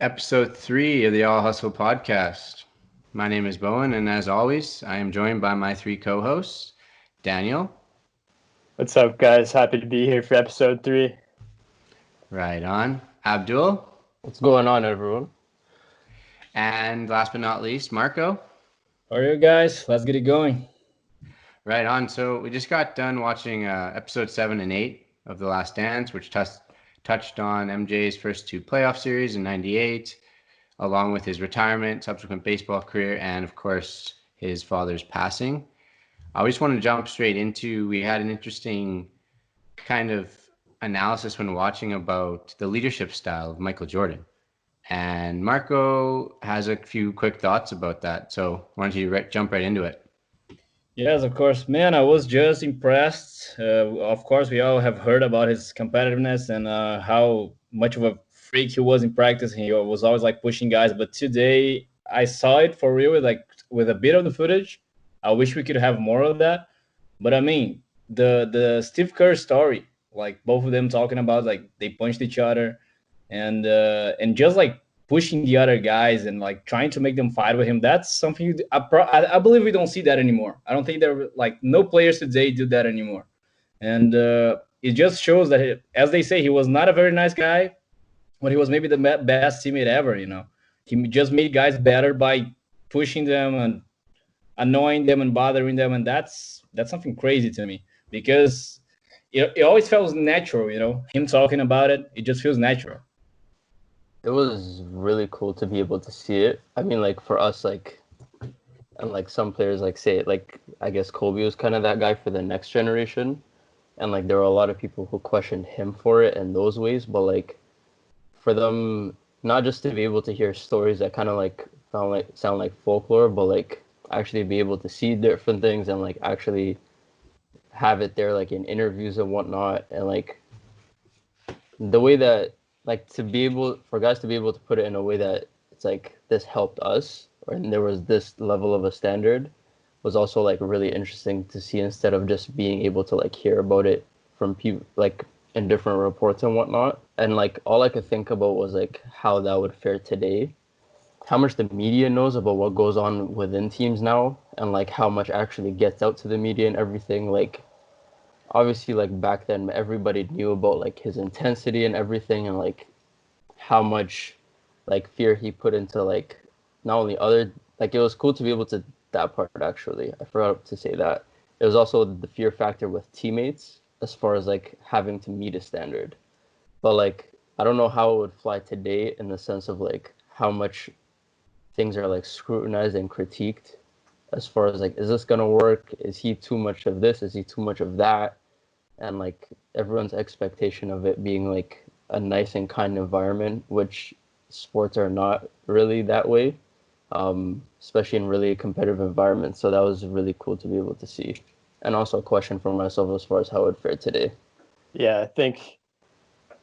Episode 3 of the All Hustle podcast. My name is Bowen, and as always, I am joined by my three co hosts Daniel. What's up, guys? Happy to be here for episode 3. Right on. Abdul. What's going on, everyone? And last but not least, Marco. How are you guys? Let's get it going. Right on. So we just got done watching episode 7 and 8 of The Last Dance, which touched on MJ's first two playoff series in 98, along with his retirement, subsequent baseball career, and of course, his father's passing. I just want to jump straight into, we had an interesting kind of analysis when watching about the leadership style of Michael Jordan. And Marco has a few quick thoughts about that. So why don't you jump right into it? Yes, of course. Man, I was just impressed. Of course, we all have heard about his competitiveness and how much of a freak he was in practice. He was always like pushing guys. But today, I saw it for real, like with a bit of the footage. I wish we could have more of that. But I mean, the Steve Kerr story, like both of them talking about like they punched each other, and just like pushing the other guys and like trying to make them fight with him. That's something I believe we don't see that anymore. I don't think there like no players today do that anymore. And it just shows that, as they say, he was not a very nice guy, but he was maybe the best teammate ever. He just made guys better by pushing them and annoying them and bothering them. And that's something crazy to me, because it always feels natural, him talking about it. It just feels natural. It was really cool to be able to see it. I mean, like, for us, like, and like some players, like, say, like, I guess Kobe was kind of that guy for the next generation. And like, there were a lot of people who questioned him for it in those ways. But like, for them, not just to be able to hear stories that kind of like sound like folklore, but like actually be able to see different things and like actually have it there, like in interviews and whatnot. And like, the way that, like, for guys to be able to put it in a way that it's like this helped us, and there was this level of a standard, was also like really interesting to see, instead of just being able to like hear about it from people like in different reports and whatnot. And like, all I could think about was like how that would fare today, how much the media knows about what goes on within teams now, and like how much actually gets out to the media and everything. Like, obviously, like, back then everybody knew about like his intensity and everything, and like how much like fear he put into like not only other, like, it was cool to be able to, that part actually, I forgot to say that it was also the fear factor with teammates, as far as like having to meet a standard. But like, I don't know how it would fly today, in the sense of like how much things are like scrutinized and critiqued, as far as like, is this gonna work? Is he too much of this? Is he too much of that? And like, everyone's expectation of it being like a nice and kind environment, which sports are not really that way, especially in really competitive environments. So that was really cool to be able to see. And also a question for myself as far as how it would fare today. Yeah, I think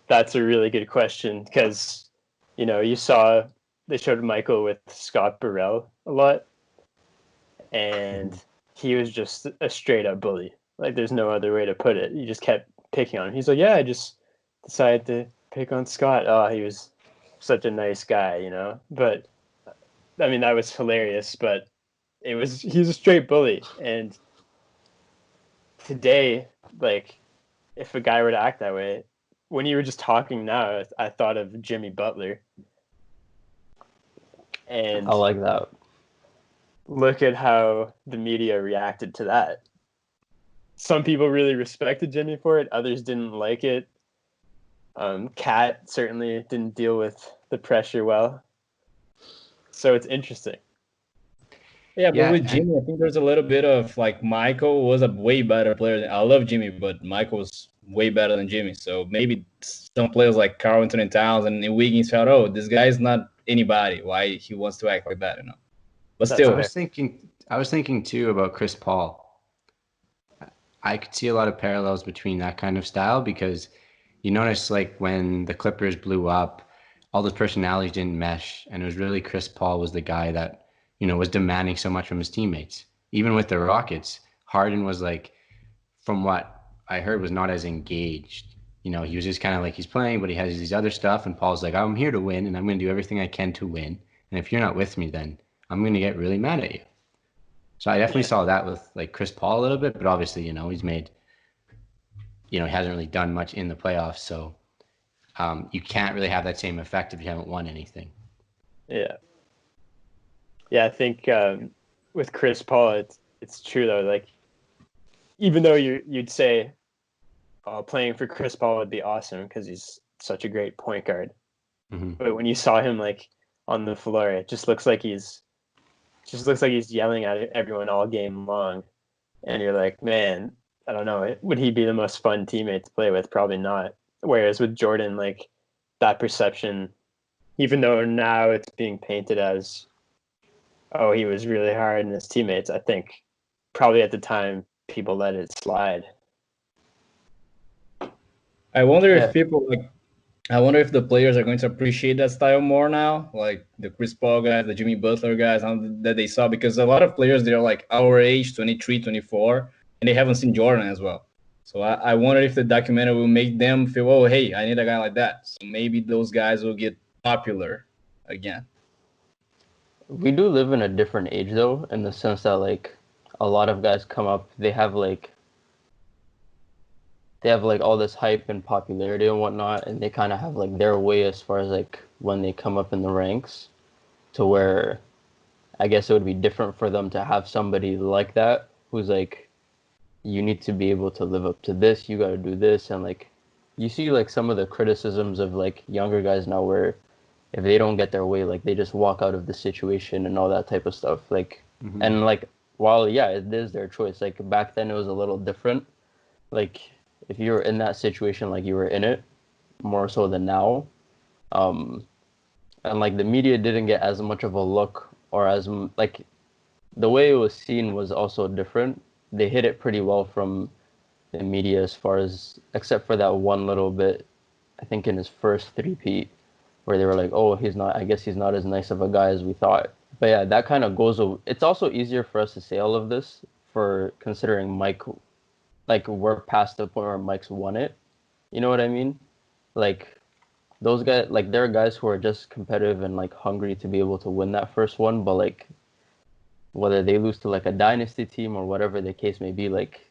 that's a really good question, because, you saw they showed Michael with Scott Burrell a lot, and he was just a straight up bully. Like, there's no other way to put it. He just kept picking on him. He's like, yeah, I just decided to pick on Scott. Oh, he was such a nice guy, But, I mean, that was hilarious, but he's a straight bully. And today, like, if a guy were to act that way, when you were just talking now, I thought of Jimmy Butler. And I like that. Look at how the media reacted to that. Some people really respected Jimmy for it. Others didn't like it. Kat certainly didn't deal with the pressure well. So it's interesting. Yeah, but with Jimmy, I think there's a little bit of like, Michael was a way better player. I love Jimmy, but Michael was way better than Jimmy. So maybe some players like Karl Anthony Towns and Wiggins felt, oh, this guy is not anybody. Why he wants to act like that, But still, I was thinking too about Chris Paul. I could see a lot of parallels between that kind of style, because you notice, like, when the Clippers blew up, all those personalities didn't mesh, and it was really Chris Paul was the guy that, was demanding so much from his teammates. Even with the Rockets, Harden was like, from what I heard, was not as engaged. he was just kind of like he's playing, but he has these other stuff. And Paul's like, I'm here to win, and I'm going to do everything I can to win. And if you're not with me, then I'm going to get really mad at you. So I definitely saw that with like Chris Paul a little bit, but obviously, he's made, he hasn't really done much in the playoffs. So you can't really have that same effect if you haven't won anything. Yeah. Yeah, I think with Chris Paul, it's true though. Like, even though you'd say playing for Chris Paul would be awesome because he's such a great point guard, but when you saw him like on the floor, it just looks like he's yelling at everyone all game long, and you're like, man, I don't know, would he be the most fun teammate to play with? Probably not. Whereas with Jordan, like that perception, even though now it's being painted as, oh, he was really hard on his teammates, I think probably at the time people let it slide. I wonder if the players are going to appreciate that style more now, like the Chris Paul guys, the Jimmy Butler guys that they saw, because a lot of players, they're like our age, 23, 24, and they haven't seen Jordan as well. So I wonder if the documentary will make them feel, oh, hey, I need a guy like that. So maybe those guys will get popular again. We do live in a different age, though, in the sense that, like, a lot of guys come up, they have all this hype and popularity and whatnot, and they kind of have, like, their way as far as, like, when they come up in the ranks, to where I guess it would be different for them to have somebody like that who's, like, you need to be able to live up to this, you got to do this, and, like, you see, like, some of the criticisms of, like, younger guys now where if they don't get their way, like, they just walk out of the situation and all that type of stuff. Like, and, like, while, yeah, it is their choice. Like, back then it was a little different. Like, if you were in that situation, like, you were in it more so than now. And, like, the media didn't get as much of a look, or like, the way it was seen was also different. They hit it pretty well from the media as far as, except for that one little bit, I think in his first three-peat, where they were like, oh, I guess he's not as nice of a guy as we thought. But yeah, that kind of goes over. It's also easier for us to say all of this for considering Mike, like, we're past the point where Mike's won it. You know what I mean? Like, those guys, like, there are guys who are just competitive and, like, hungry to be able to win that first one, but, like, whether they lose to, like, a dynasty team or whatever the case may be, like,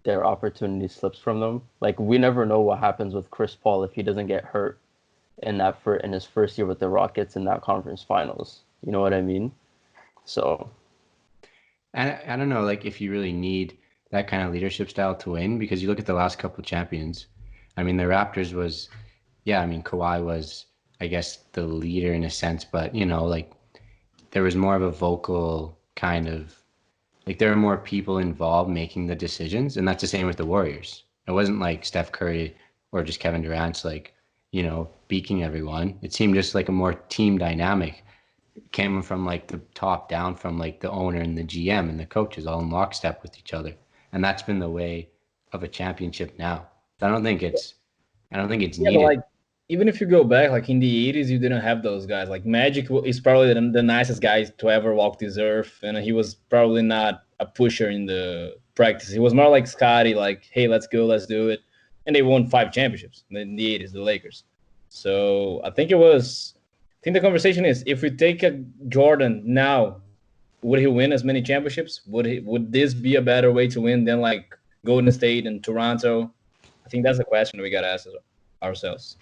their opportunity slips from them. Like, we never know what happens with Chris Paul if he doesn't get hurt in his first year with the Rockets in that conference finals. You know what I mean? So I don't know, like, if you really need that kind of leadership style to win, because you look at the last couple of champions. I mean, the Raptors was, yeah, I mean, Kawhi was, I guess, the leader in a sense, but, like, there was more of a vocal kind of, like, there were more people involved making the decisions, and that's the same with the Warriors. It wasn't like Steph Curry or just Kevin Durant's, like, beaking everyone. It seemed just like a more team dynamic. It came from, like, the top down, from, like, the owner and the GM and the coaches all in lockstep with each other. And that's been the way of a championship now. I don't think it's needed. Like, even if you go back, like in the 80s, you didn't have those guys. Like Magic is probably the nicest guy to ever walk this earth, and he was probably not a pusher in the practice. He was more like Scotty, like, hey, let's go, let's do it. And they won 5 championships in the 80s, the Lakers. So I think the conversation is, if we take a Jordan now, would he win as many championships? Would this be a better way to win than, like, Golden State and Toronto? I think that's the question we got to ask ourselves.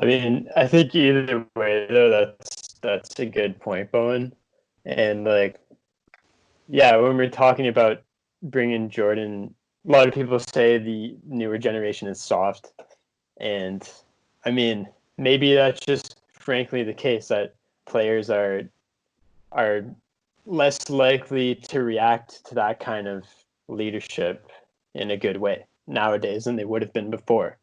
I mean, I think either way, though, that's a good point, Bowen. And, like, yeah, when we're talking about bringing Jordan, a lot of people say the newer generation is soft. And, I mean, maybe that's just frankly the case, that players are less likely to react to that kind of leadership in a good way nowadays than they would have been before.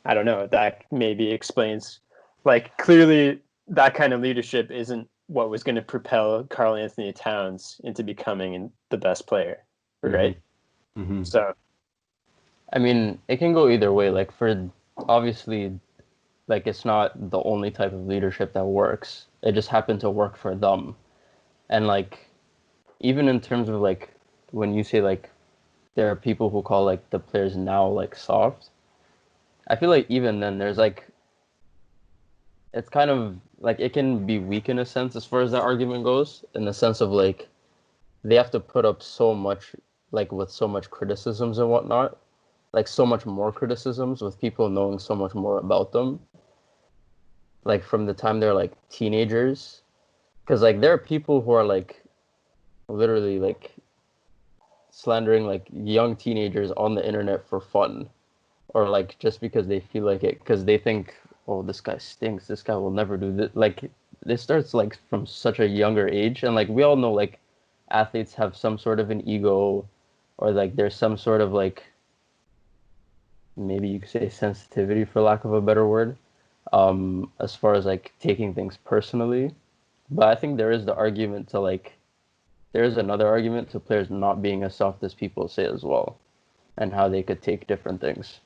I don't know. That maybe explains, like, clearly that kind of leadership isn't what was going to propel Karl Anthony Towns into becoming the best player, right? Mm-hmm. So, I mean, it can go either way. Like, for obviously, like, it's not the only type of leadership that works. It just happened to work for them. And, like, even in terms of, like, when you say, like, there are people who call, like, the players now, like, soft, I feel like even then there's like it's kind of like it can be weak in a sense as far as that argument goes, in the sense of like they have to put up so much, like with so much criticisms and whatnot, like so much more criticisms with people knowing so much more about them, like from the time they're like teenagers, because like there are people who are like literally like slandering like young teenagers on the internet for fun, or like just because they feel like it, because they think, oh, this guy stinks, this guy will never do this. Like this starts like from such a younger age, and like we all know like athletes have some sort of an ego, or like there's some sort of like, maybe you could say sensitivity for lack of a better word, as far as like taking things personally. But I think there is the argument to like, there is another argument to players not being as soft as people say as well, and how they could take different things.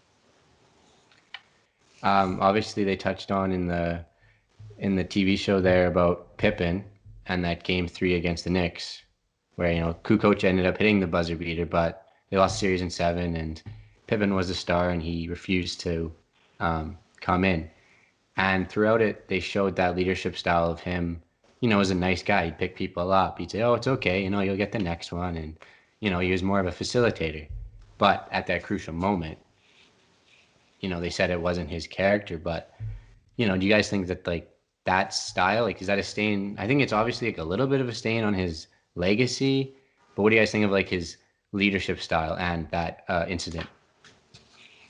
Obviously, they touched on in the TV show there about Pippen and that game 3 against the Knicks, where Kukoc ended up hitting the buzzer beater, but they lost series in 7, and Pippen was the star, and he refused to come in. And throughout it, they showed that leadership style of him. As a nice guy, he'd pick people up. He'd say, "Oh, it's okay. You'll get the next one," and he was more of a facilitator. But at that crucial moment, they said it wasn't his character. But do you guys think that like that style, like, is that a stain? I think it's obviously like a little bit of a stain on his legacy. But what do you guys think of like his leadership style and that incident?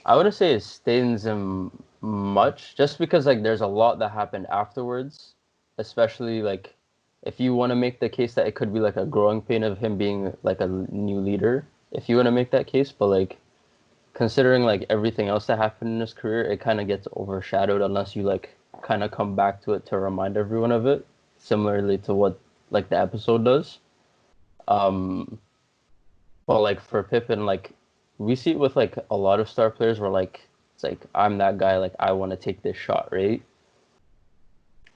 I wouldn't say it stains him much, just because like there's a lot that happened afterwards, especially like if you want to make the case that it could be like a growing pain of him being like a new leader, if you want to make that case. But like considering like everything else that happened in his career, it kind of gets overshadowed unless you like kind of come back to it to remind everyone of it, similarly to what like the episode does. But like for Pippen, like we see it with like a lot of star players where like it's like, I'm that guy, like I want to take this shot, right?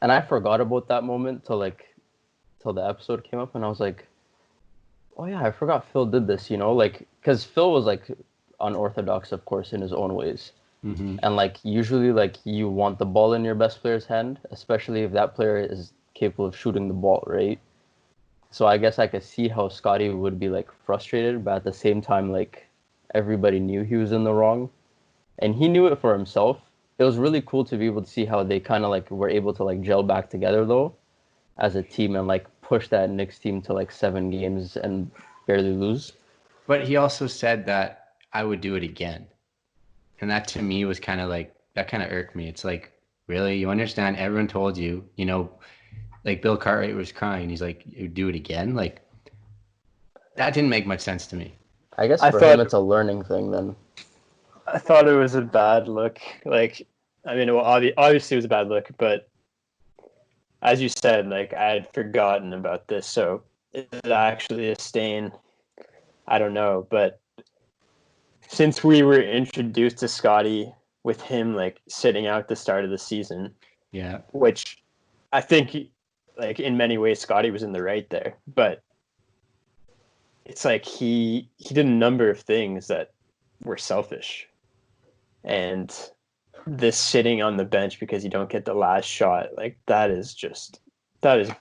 And I forgot about that moment till the episode came up, and I was like, oh yeah, I forgot Phil did this, like because Phil was like unorthodox, of course, in his own ways. Mm-hmm. And like usually like you want the ball in your best player's hand, especially if that player is capable of shooting the ball, right? So I guess I could see how Scotty would be like frustrated, but at the same time, like everybody knew he was in the wrong, and he knew it for himself. It was really cool to be able to see how they kind of like were able to like gel back together though, as a team, and like push that Knicks team to like 7 games and barely lose. But he also said that I would do it again. And that to me was kind of like, that kind of irked me. It's like, really? You understand? Everyone told you, like Bill Cartwright was crying. He's like, you do it again? Like, that didn't make much sense to me. I guess for him, it's a learning thing then. I thought it was a bad look. Like, I mean, well, obviously it was a bad look, but as you said, like, I had forgotten about this. So is it actually a stain? I don't know. But since we were introduced to Scotty with him, like, sitting out the start of the season, yeah, which I think, like, in many ways, Scotty was in the right there. But it's like he did a number of things that were selfish. And this sitting on the bench because you don't get the last shot, like that is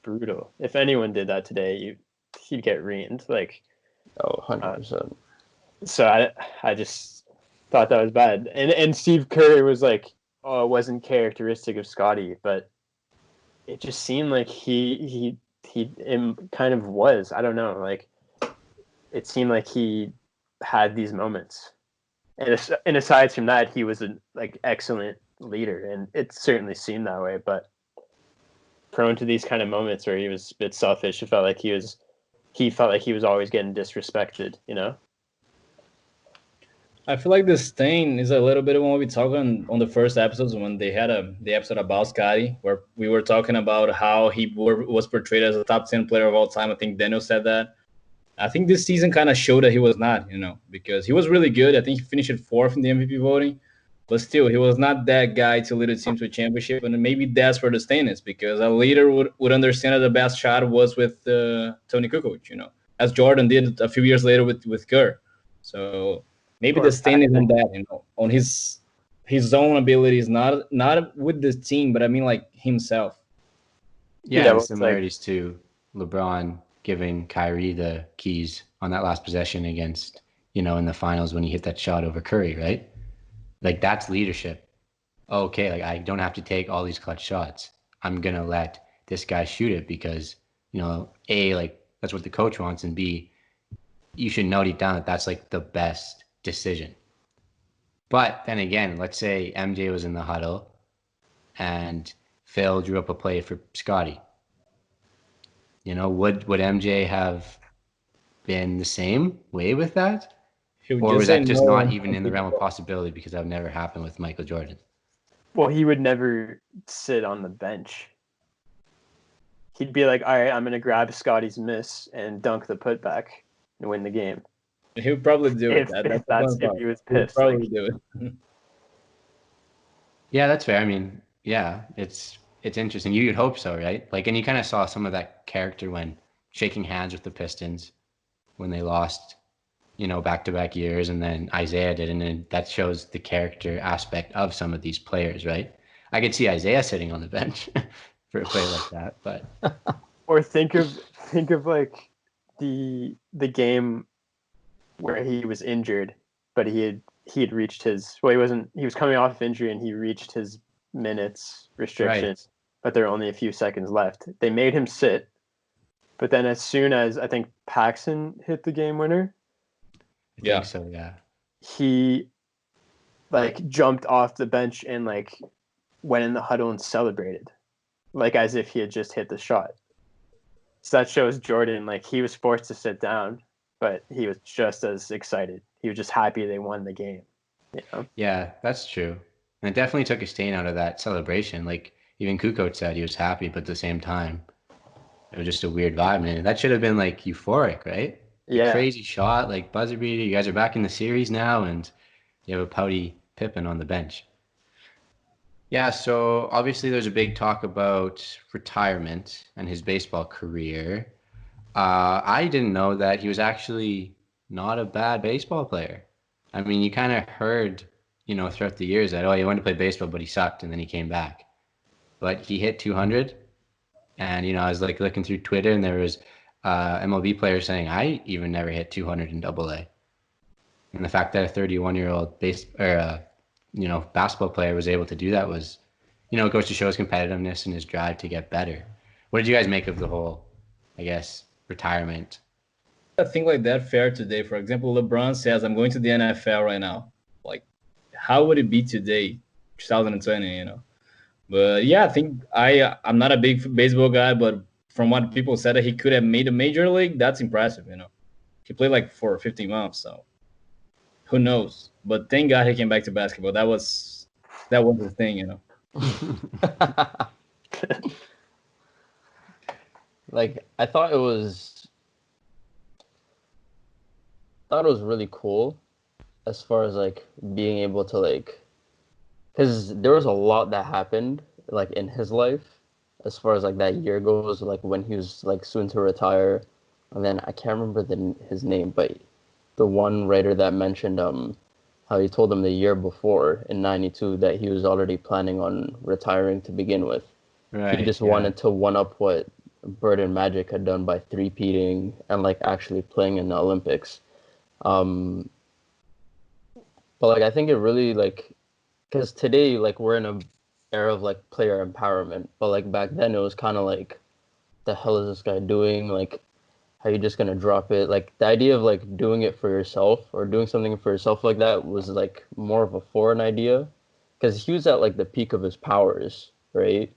brutal. If anyone did that today, he'd get reamed. Like, 100%. So I just thought that was bad. And Steve Kerr was like, oh, it wasn't characteristic of Scotty, but it just seemed like he kind of was. I don't know. Like, it seemed like he had these moments. And aside from that, he was an like excellent leader, and it certainly seemed that way. But prone to these kind of moments where he was a bit selfish, it felt like he felt like he was always getting disrespected. I feel like the stain is a little bit of what we talked on the first episodes when they had the episode about Scotty, where we were talking about how he was portrayed as a top 10 player of all time. I think Daniel said that. I think this season kind of showed that he was not, because he was really good. I think he finished 4th in the MVP voting, but still, he was not that guy to lead a team to a championship. And maybe that's where the stain is, because a leader would understand that the best shot was with Tony Kukoc, as Jordan did a few years later with Kerr. So maybe the stain is on that, on his his own abilities, not with the team, but I mean like himself. Yeah, Yeah, and well, it's like similarities to LeBron giving Kyrie the keys on that last possession against, in the finals when he hit that shot over Curry, right? Like that's leadership. Okay, like I don't have to take all these clutch shots. I'm gonna let this guy shoot it because, A, like that's what the coach wants, and B, you should know deep down that that's like the best decision. But then again, let's say MJ was in the huddle and Phil drew up a play for Scotty. Would MJ have been the same way with that? He would Or just was say that just no not and even in the realm of possibility because that would never happen with Michael Jordan? well, he would never sit on the bench. He'd be like, all right, I'm gonna grab Scotty's miss and dunk the putback and win the game. he would probably do it. That's the If fun he was part. He would pissed, probably like, do it. Yeah, that's fair. I mean, yeah, it's interesting. You'd hope so, right? Like, and you kind of saw some of that character when shaking hands with the Pistons when they lost, back-to-back years, and then Isaiah did, and then that shows the character aspect of some of these players, right? I could see Isaiah sitting on the bench for a play like that, but or think of like the game where he was injured, but he had reached his he was coming off of injury and he reached his minutes restriction, right. but there are only a few seconds left. They made him sit, but then as soon as I think Paxson hit the game winner, I Yeah. think so, yeah. he like jumped off the bench and like went in the huddle and celebrated, like as if he had just hit the shot. So that shows Jordan, like he was forced to sit down, but he was just as excited. He was just happy they won the game. Yeah, that's true. And it definitely took a stain out of that celebration. Like, even Kukoc said he was happy, but at the same time, it was just a weird vibe. And that should have been like euphoric, right? A Yeah. crazy shot, like buzzer beater. You guys are back in the series now, and you have a pouty Pippen on the bench. Yeah, so obviously there's a big talk about retirement and his baseball career. I didn't know that he was actually not a bad baseball player. I mean, you kind of heard, throughout the years that, oh, he wanted to play baseball, but he sucked, and then he came back. But he hit 200, and, I was like looking through Twitter, and there was MLB players saying, I even never hit 200 in Double A. And the fact that a 31-year-old basketball player was able to do that was, it goes to show his competitiveness and his drive to get better. What did you guys make of the whole, I guess, retirement? A thing like that fair today. For example, LeBron says, I'm going to the NFL right now. Like, how would it be today, 2020, But yeah, I think I'm not a big baseball guy, but from what people said that he could have made a major league, that's impressive, He played like for 15 months, so who knows? But thank God he came back to basketball. That was the thing, Like I thought it was really cool as far as like being able to like, because there was a lot that happened like in his life as far as like that year goes, like when he was like soon to retire, and then I can't remember his name, but the one writer that mentioned how he told him the year before in '92 that he was already planning on retiring to begin with. Right. He just yeah. wanted to one up what Bird and Magic had done by three-peating and like actually playing in the Olympics. But like I think it really like, because today like we're in a era of like player empowerment, but like back then it was kind of like, the hell is this guy doing? Like, how you just gonna drop it? Like the idea of like doing it for yourself or doing something for yourself like that was like more of a foreign idea, because he was at like the peak of his powers, right?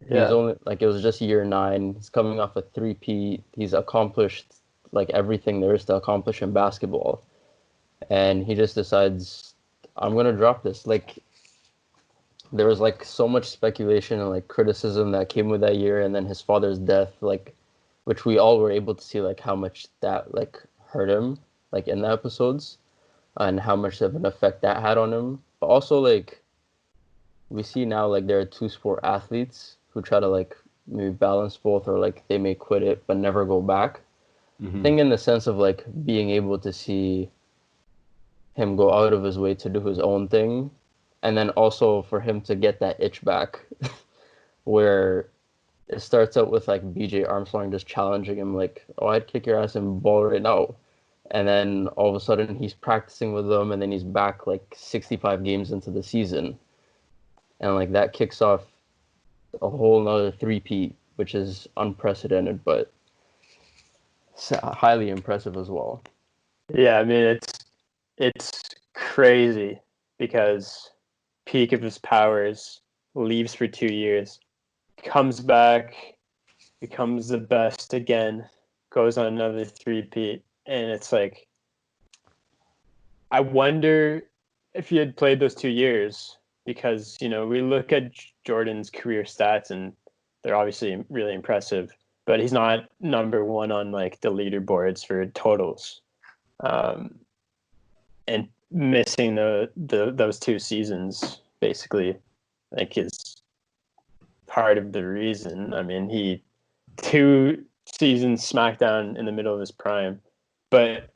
Yeah. He's only like, it was just year 9. He's coming off a three-peat. He's accomplished like everything there is to accomplish in basketball, and he just decides, I'm gonna drop this. Like there was like so much speculation and like criticism that came with that year, and then his father's death, like, which we all were able to see like how much that like hurt him like in the episodes, and how much of an effect that had on him. But also like we see now like there are 2 sport athletes who try to like maybe balance both, or like they may quit it but never go back. I think in the sense of like being able to see him go out of his way to do his own thing And then also for him to get that itch back where it starts out with like BJ Armstrong just challenging him like, oh, I'd kick your ass in ball right now. And then all of a sudden he's practicing with them, and then he's back like 65 games into the season. And like that kicks off a whole nother three-peat, which is unprecedented, but highly impressive as well. Yeah, I mean it's crazy because peak of his powers, leaves for 2 years, comes back, becomes the best again, goes on another three-peat, and it's like, I wonder if he had played those 2 years, because, you know, we look at Jordan's career stats and they're obviously really impressive, but he's not number one on like the leaderboards for totals. And missing those 2 seasons basically, like, is part of the reason. I mean, he 2 seasons SmackDown in the middle of his prime, but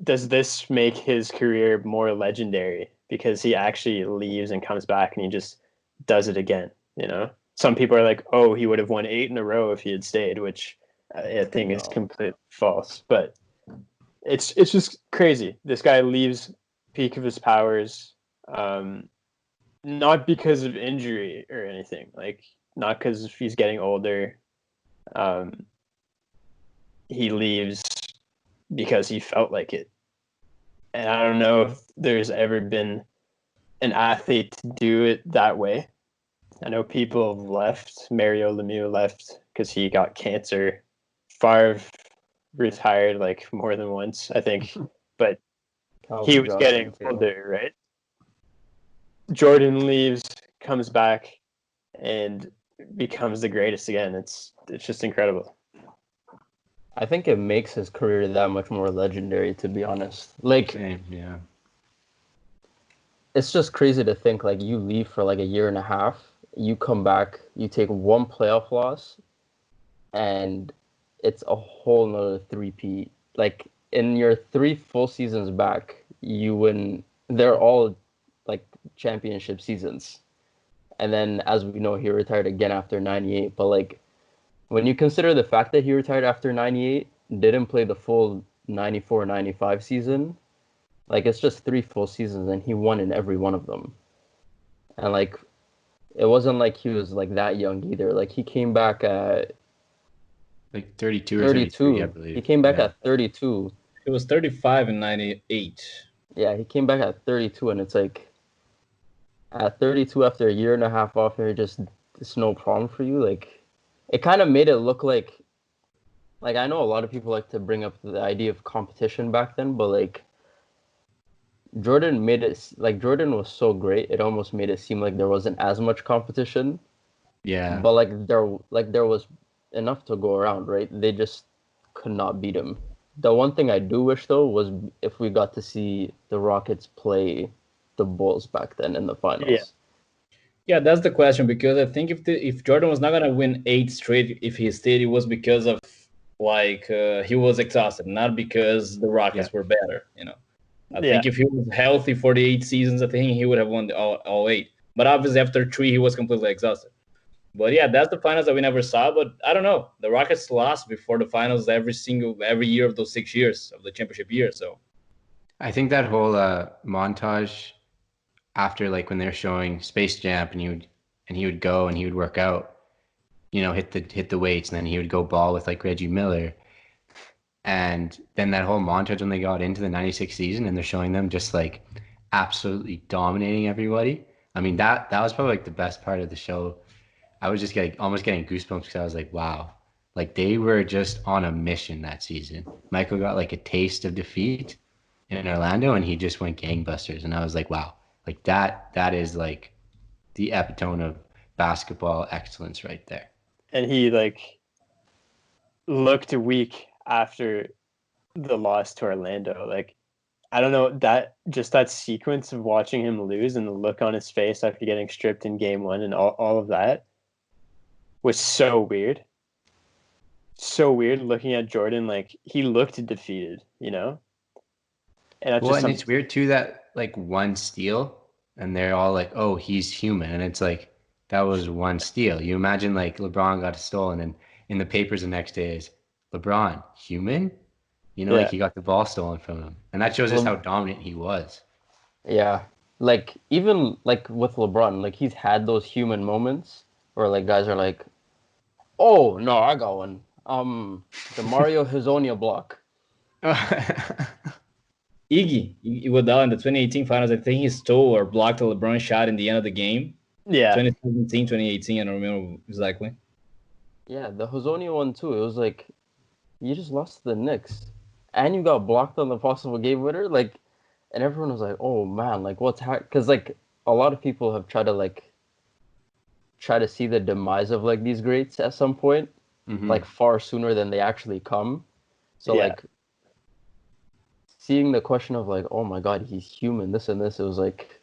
does this make his career more legendary because he actually leaves and comes back and he just does it again? You know, some people are like, oh, he would have won 8 in a row if he had stayed, which I think is completely false. But it's just crazy. This guy leaves peak of his powers, not because of injury or anything, like not because he's getting older. He leaves because he felt like it. And I don't know if there's ever been an athlete to do it that way. I know people have left. Mario Lemieux left because he got cancer. Favre retired like more than once, I think, but he was getting older, right? Jordan leaves, comes back, and becomes the greatest again. It's just incredible. I think it makes his career that much more legendary, to be honest. Like, yeah, it's just crazy to think, like, you leave for like a year and a half, you come back, you take one playoff loss, and it's a whole nother three-peat. Like, in your 3 full seasons back, you win. They're all like championship seasons. And then, as we know, he retired again after 98. But like, when you consider the fact that he retired after 98, didn't play the full 94-95 season, like, it's just 3 full seasons and he won in every one of them. And like, it wasn't like he was like that young either. Like, he came back at like 32 or 33, I believe. He came back at 32. He was 35 in 98. Yeah, he came back at 32, and it's like, at 32 after a year and a half off here, just, it's no problem for you. Like, it kind of made it look like I know a lot of people like to bring up the idea of competition back then, but like, Jordan was so great, it almost made it seem like there wasn't as much competition. Yeah. But like, there was enough to go around, right? They just could not beat him. The one thing I do wish, though, was if we got to see the Rockets play the Bulls back then in the finals. Yeah, that's the question, because I think if Jordan was not gonna win 8 straight if he stayed, it was because of like he was exhausted, not because the Rockets were better. You know, I think if he was healthy for the 8 seasons, I think he would have won all 8. But obviously after 3, he was completely exhausted. But yeah, that's the finals that we never saw. But I don't know. The Rockets lost before the finals every year of those 6 years of the championship year. So I think that whole montage after, like, when they're showing Space Jam and he would go and he would work out, you know, hit the weights, and then he would go ball with like Reggie Miller. And then that whole montage when they got into the 96 season and they're showing them just like absolutely dominating everybody. I mean, that was probably like the best part of the show. I was just almost getting goosebumps because I was like, wow, like they were just on a mission that season. Michael got like a taste of defeat in Orlando and he just went gangbusters. And I was like, wow, like that is like the epitome of basketball excellence right there. And he like looked weak after the loss to Orlando. Like, I don't know, that sequence of watching him lose and the look on his face after getting stripped in game 1 and all of that was so weird. So weird looking at Jordan, like he looked defeated, you know? And that's and it's weird too that like one steal and they're all like, "Oh, he's human," and it's like that was one steal. You imagine like LeBron got stolen, and in the papers the next day is LeBron human. You know, like Yeah. he got the ball stolen from him, and that shows us Le- how dominant he was. yeah, like even like with LeBron, like he's had those human moments where like guys are like, "Oh no, I got one." The Mario Hazonia block. Iggy Iguodala in the 2018 finals, I think he stole or blocked a LeBron shot in the end of the game. Yeah. 2017, 2018, I don't remember exactly. Yeah, the Hazonia one too. It was like you just lost to the Knicks, and you got blocked on the possible game winner. Like, and everyone was like, "Oh man, like what's happening?" Because like a lot of people have tried to like try to see the demise of like these greats at some point, like far sooner than they actually come. So Yeah. like seeing the question of like, "Oh my God, he's human," this and this. It was like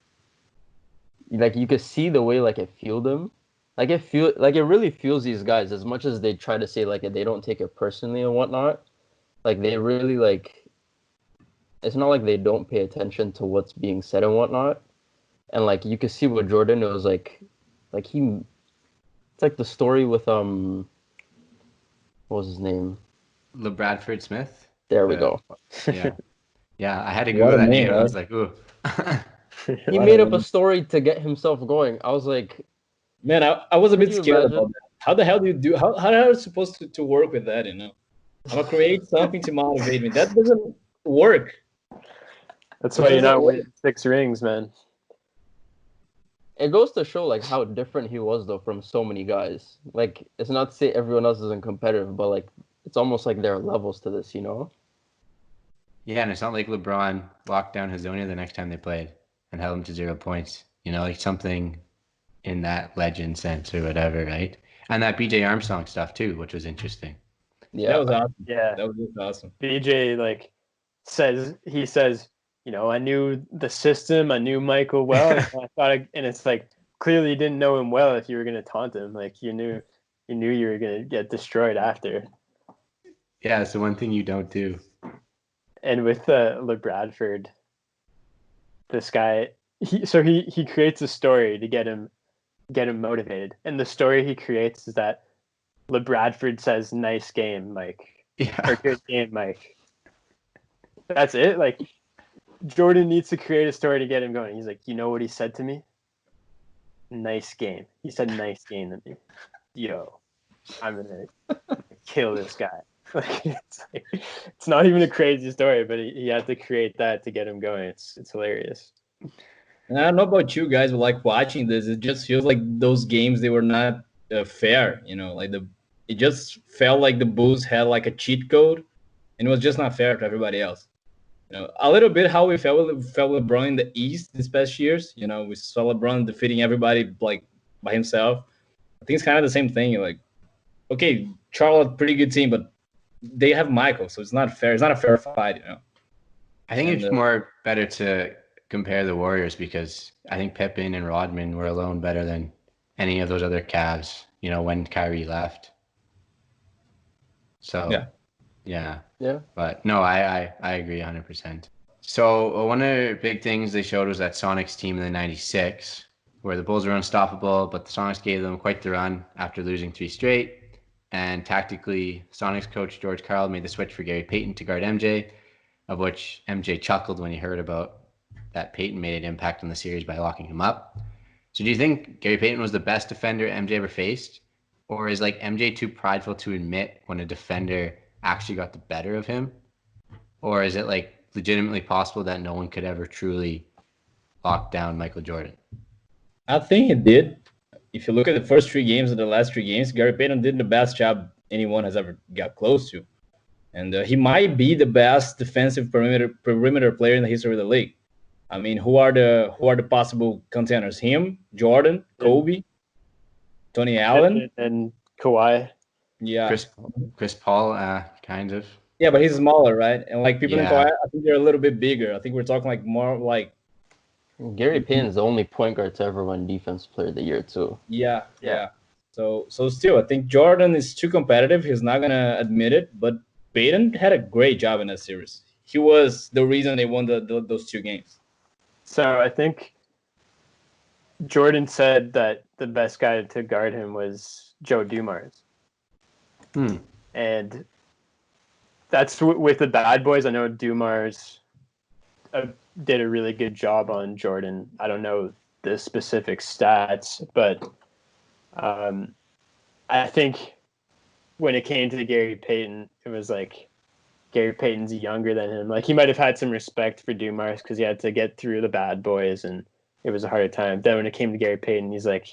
you could see the way like it fueled him. Like it really fuels these guys as much as they try to say like they don't take it personally and whatnot. Like they really like it's not like they don't pay attention to what's being said and whatnot. And like you could see with Jordan, it was like he it's like the story with what was his name? LeBradford Smith. There we go. Yeah, yeah. I had to What Google a that name, name, and I right? was like, "Ooh." He What made a up a story to get himself going. I was like, Man, I was a could bit you scared imagine? about that. How the hell do you do? How are you supposed to work with that? I'm gonna create something to motivate me. That doesn't work. That's It why you're doesn't not work. winning 6 rings, man. It goes to show like how different he was though from so many guys. Like it's not to say everyone else isn't competitive, but like it's almost like there are levels to this, you know? Yeah, and it's not like LeBron locked down Hazonia the next time they played and held him to 0 points. You know, like something in that legend sense or whatever, right? And that BJ Armstrong stuff too, which was interesting. That Yeah. was awesome. Yeah. That was just awesome. BJ like says, I knew the system, I knew Michael well, and it's like clearly you didn't know him well if you were gonna taunt him. Like you knew you were gonna get destroyed after. Yeah, it's the one thing you don't do. And with LeBradford, this guy, he creates a story to get him motivated, and the story he creates is that LeBradford says, "Nice game, Mike," Yeah. or "Good game, Mike." That's it. Like Jordan needs to create a story to get him going. He's like, you know what he said to me? Nice game. He said nice game to me. Yo, I'm gonna kill this guy. It's not even a crazy story, but he had to create that to get him going. It's hilarious. And I don't know about you guys, but like watching this, it just feels like those games they were not fair. Like it just felt like the Bulls had like a cheat code, and it was just not fair to everybody else. A little bit how we felt with LeBron in the East these past years. We saw LeBron defeating everybody like by himself. I think it's kind of the same thing. Like, okay, Charlotte, pretty good team, but they have Michael, so it's not fair. It's not a fair fight. I think And, it's more better to compare the Warriors because I think Pippen and Rodman were alone better than any of those other Cavs, when Kyrie left. So, yeah. Yeah. But no, I agree 100%. So one of the big things they showed was that Sonics team in the 96, where the Bulls were unstoppable, but the Sonics gave them quite the run after losing 3 straight. And tactically, Sonics coach George Karl made the switch for Gary Payton to guard MJ, of which MJ chuckled when he heard about that Payton made an impact on the series by locking him up. So do you think Gary Payton was the best defender MJ ever faced? Or is like MJ too prideful to admit when a defender actually got the better of him? Or is it like legitimately possible that no one could ever truly lock down Michael Jordan? I think he did. If you look at the first 3 games of the last 3 games, Gary Payton did the best job anyone has ever got close to. And he might be the best defensive perimeter player in the history of the league. I mean, who are the possible contenders? Him, Jordan, Kobe, Tony Allen, and Kawhi. Yeah, Chris Paul, kind of. Yeah, but he's smaller, right? And like people in Yeah. Kawhi, I think they're a little bit bigger. I think we're talking like more like Gary Payton's the only point guard to ever win Defensive Player of the Year too. yeah. So still, I think Jordan is too competitive. He's not gonna admit it, but Payton had a great job in that series. He was the reason they won those 2 games. So I think Jordan said that the best guy to guard him was Joe Dumars. And that's with the bad boys. I know Dumars did a really good job on Jordan. I don't know the specific stats, but I think when it came to Gary Payton, it was like Gary Payton's younger than him. Like he might have had some respect for Dumars because he had to get through the bad boys and it was a hard time. Then when it came to Gary Payton, he's like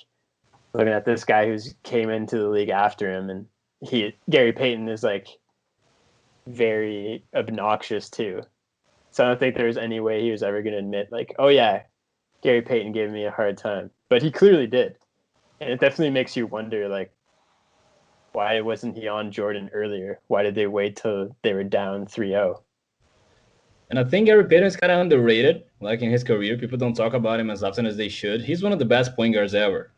looking at this guy who's came into the league after him, and Gary Payton is like very obnoxious too. So I don't think there was any way he was ever going to admit like, oh yeah, Gary Payton gave me a hard time, but he clearly did, and it definitely makes you wonder like, why wasn't he on Jordan earlier? Why did they wait till they were down 3-0? And I think Gary Payton is kind of underrated, like in his career. People don't talk about him as often as they should. He's one of the best point guards ever.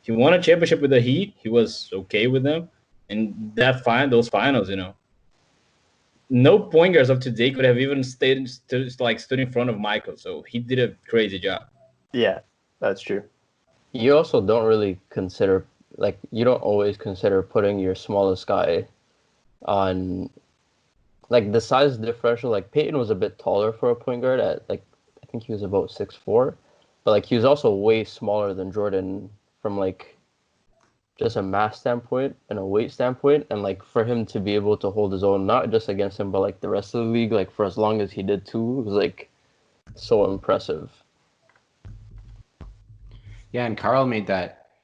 He won a championship with the Heat. He was okay with them, and those finals, no point guards of today could have even stood in front of Michael. So he did a crazy job. Yeah, that's true. You also don't really consider, like, you don't always consider putting your smallest guy on, like, the size differential. Like, Peyton was a bit taller for a point guard at, like, I think he was about 6'4", but, like, he was also way smaller than Jordan from, like, just a mass standpoint and a weight standpoint. And, like, for him to be able to hold his own, not just against him, but, like, the rest of the league, like, for as long as he did, too, was, like, so impressive. Yeah, and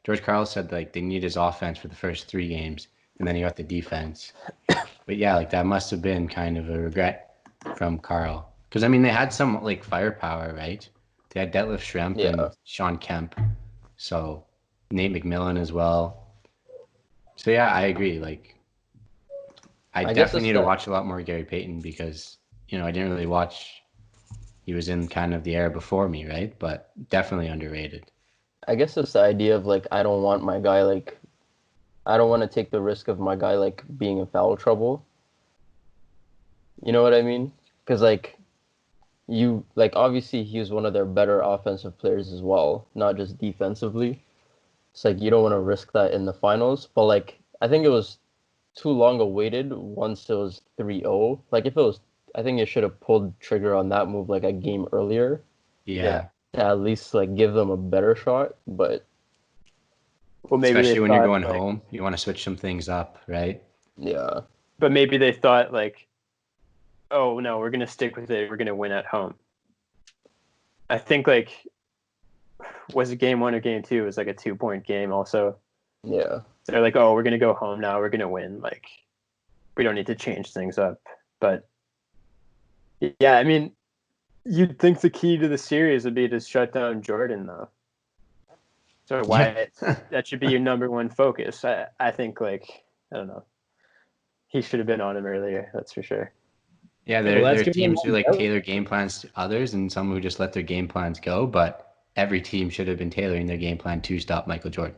George Karl said, like, they need his offense for the first 3 games, and then he got the defense. But, yeah, like, that must have been kind of a regret from Karl. Because, I mean, they had some, like, firepower, right? They had Detlef Schrempf and Sean Kemp. So, Nate McMillan as well. So, yeah, I agree. Like, I definitely need to watch a lot more Gary Payton because, I didn't really watch. He was in kind of the era before me, right? But definitely underrated. I guess it's the idea of, like, I don't want my guy, like, I don't want to take the risk of my guy, like, being in foul trouble. You know what I mean? Because, like, obviously he was one of their better offensive players as well, not just defensively. It's like, you don't want to risk that in the finals. But, like, I think it was too long awaited once it was 3-0. Like, if it was, I think it should have pulled trigger on that move, like, a game earlier. Yeah. To at least, like, give them a better shot, but... Well, maybe especially when you're going home, you want to switch some things up, right? Yeah. But maybe they thought, like, oh, no, we're going to stick with it. We're going to win at home. I think, like, was it game 1 or game 2? It was, like, a 2-point game also. Yeah. They're like, oh, we're going to go home now. We're going to win. Like, we don't need to change things up. But, yeah, I mean... You'd think the key to the series would be to shut down Jordan, though. So why that should be your number one focus. I think, like, I don't know. He should have been on him earlier, that's for sure. Yeah, there are teams who, like, tailor game plans to others and some who just let their game plans go, but every team should have been tailoring their game plan to stop Michael Jordan.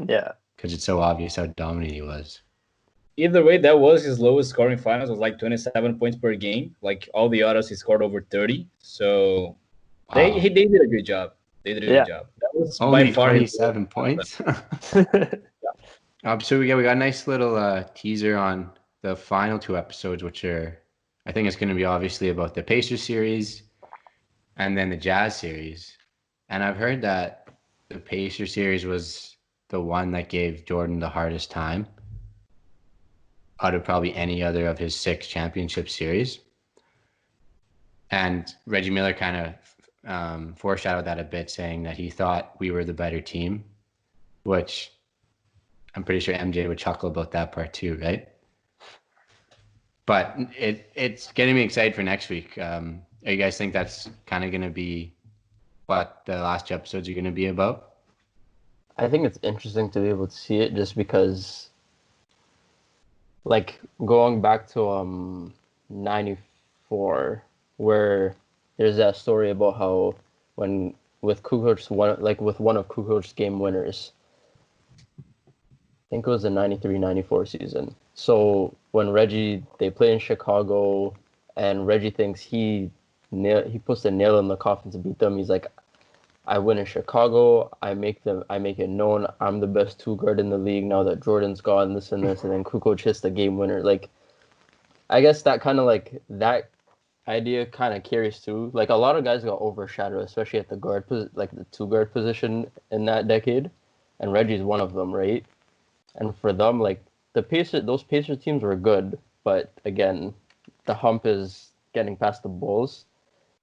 Yeah. Because it's so obvious how dominant he was. Either way, that was his lowest scoring finals. Was like 27 points per game. Like all the others, he scored over 30. So they did a good job. They did a good job. That was only by far 27 points. So we got a nice little teaser on the final 2 episodes, which are, I think it's going to be obviously about the Pacers series and then the Jazz series. And I've heard that the Pacers series was the one that gave Jordan the hardest time out of probably any other of his 6 championship series. And Reggie Miller kind of foreshadowed that a bit, saying that he thought we were the better team, which I'm pretty sure MJ would chuckle about that part too, right? But it's getting me excited for next week. You guys think that's kind of going to be what the last 2 episodes are going to be about? I think it's interesting to be able to see it just because... Like, going back to 94, where there's that story about how with Kukoc's one of Kukoc's game winners, I think it was the 93-94 season. So when they play in Chicago, and Reggie thinks he puts the nail in the coffin to beat them, he's like, I win in Chicago. I make it known I'm the best two guard in the league now that Jordan's gone. This and this, and then Kukoc hits the game winner. Like, I guess that kind of like that idea kind of carries through. Like a lot of guys got overshadowed, especially at the like the two guard position in that decade, and Reggie's one of them, right? And for them, like those Pacers teams were good, but again, the hump is getting past the Bulls.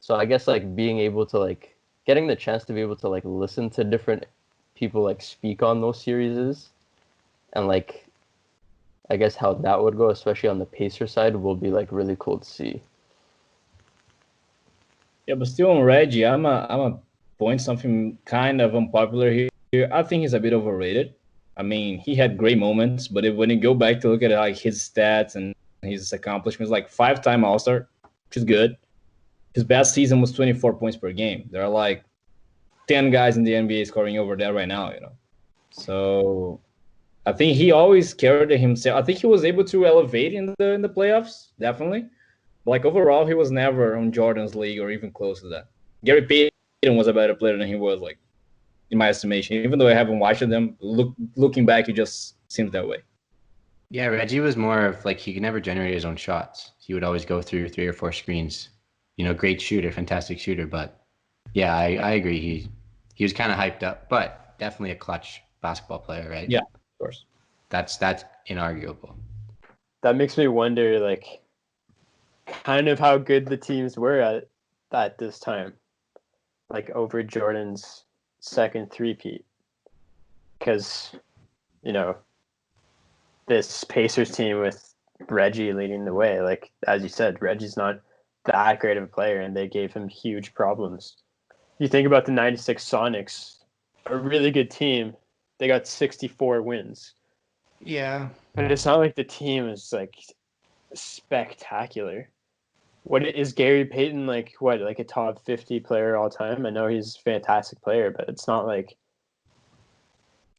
So I guess like being able to like getting the chance to be able to like listen to different people like speak on those series and like I guess how that would go, especially on the Pacer side, will be like really cool to see. Yeah, but still on Reggie, I'm a point something kind of unpopular here. I think he's a bit overrated. I mean, he had great moments, but when you go back to look at like his stats and his accomplishments, like 5-time All-Star, which is good. His best season was 24 points per game. There are like 10 guys in the NBA scoring over there right now, you know. So I think he always carried himself. I think he was able to elevate in the playoffs, definitely. Like overall, he was never on Jordan's league or even close to that. Gary Payton was a better player than he was, like in my estimation. Even though I haven't watched them, looking back, it just seems that way. Yeah, Reggie was more of like he could never generate his own shots. He would always go through 3 or 4 screens. You know, great shooter, fantastic shooter. But yeah, I agree. He was kind of hyped up, but definitely a clutch basketball player, right? Yeah, of course. That's inarguable. That makes me wonder, like, kind of how good the teams were at this time, like over Jordan's second three-peat. Because, you know, this Pacers team with Reggie leading the way, like, as you said, Reggie's not that great of a player, and they gave him huge problems. You think about the 96 Sonics, a really good team. They got 64 wins. Yeah. But it's not like the team is, like, spectacular. What is Gary Payton like a top 50 player all time? I know he's a fantastic player, but it's not like,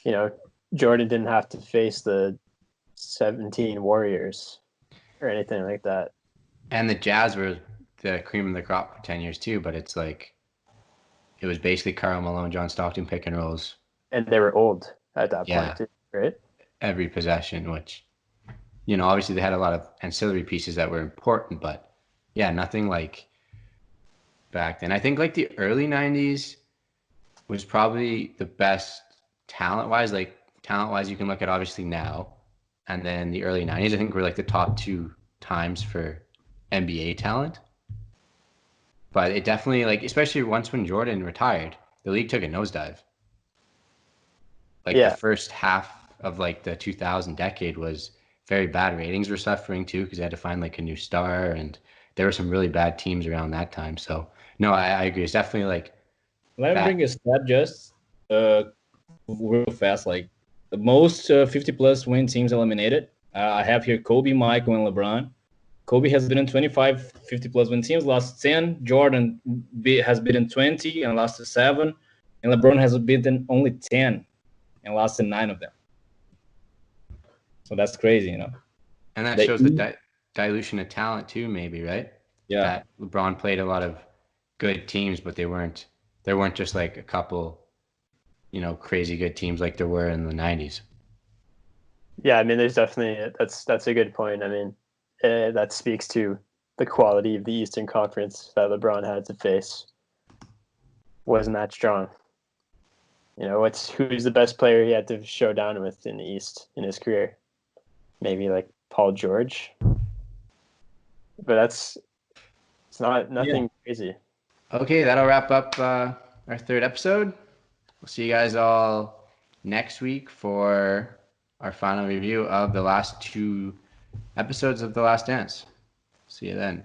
you know, Jordan didn't have to face the 17 Warriors or anything like that. And the Jazz were the cream of the crop for 10 years too, but it's like it was basically Karl Malone, John Stockton pick and rolls. And they were old at that point too, right? Every possession, which, you know, obviously they had a lot of ancillary pieces that were important, but yeah, nothing like back then. I think like the early 90s was probably the best talent-wise. Like talent-wise, you can look at obviously now, and then the early 90s, I think were like the top 2 times for NBA talent. But it definitely, like, especially once when Jordan retired, the league took a nosedive. Like the first half of like the 2000 decade was very bad. Ratings were suffering too because they had to find like a new star, and there were some really bad teams around that time. So no, I agree. It's definitely like. Let me bring a stat just real fast. Like the most 50-plus win teams eliminated. I have here Kobe, Michael, and LeBron. Kobe has been in 25 50-plus win teams, lost 10. Jordan has been in 20 and lost to 7. And LeBron has been in only 10 and lost to 9 of them. So that's crazy, you know. And that shows the dilution of talent too, maybe, right? Yeah. That LeBron played a lot of good teams, but there weren't just like a couple, you know, crazy good teams like there were in the 90s. Yeah, I mean, there's definitely that's a good point. I mean, that speaks to the quality of the Eastern Conference that LeBron had to face. Wasn't that strong? You know, who's the best player he had to show down with in the East in his career? Maybe like Paul George, but it's nothing crazy. Okay, that'll wrap up our 3rd episode. We'll see you guys all next week for our final review of the last 2 episodes of The Last Dance. See you then.